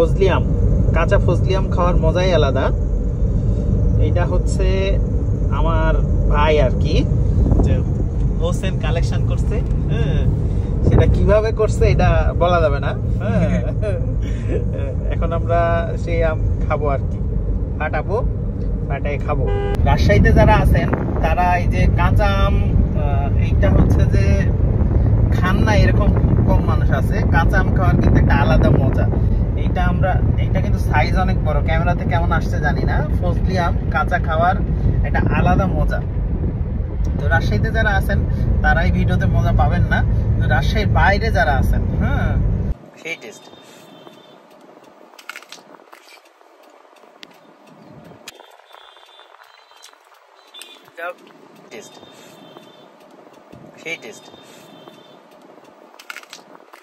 ফজলি আম, কাঁচা ফজলি আম খাওয়ার মজাই আলাদা। এইটা হচ্ছে আমার ভাই আর কি, যে হোসেন কালেকশন করছে। হ্যাঁ, সেটা কিভাবে করছে এটা বলা যাবে না। হ্যাঁ, এখন আমরা সেই আম খাবো আর কি, ফাটাবো, ফাটাই খাবো। রাজশাহীতে যারা আছেন তারা এই যে কাঁচা আম, এইটা হচ্ছে যে খান না, এরকম খুব কম মানুষ আছে। কাঁচা আম খাওয়ার কিন্তু একটা আলাদা মজা। এইটা কিন্তু সাইজ অনেক বড়, ক্যামেরাতে কেমন আসছে জানি না। ফজলি আম কাঁচা খাওয়ার একটা আলাদা মজা। তো রাজশাহীতে যারা আছেন তারা এই ভিডিওতে মজা পাবেন না, রাজশাহীর বাইরে যারা আছেন, হ্যাঁ, সেই টেস্ট। টেস্ট, সেই টেস্ট।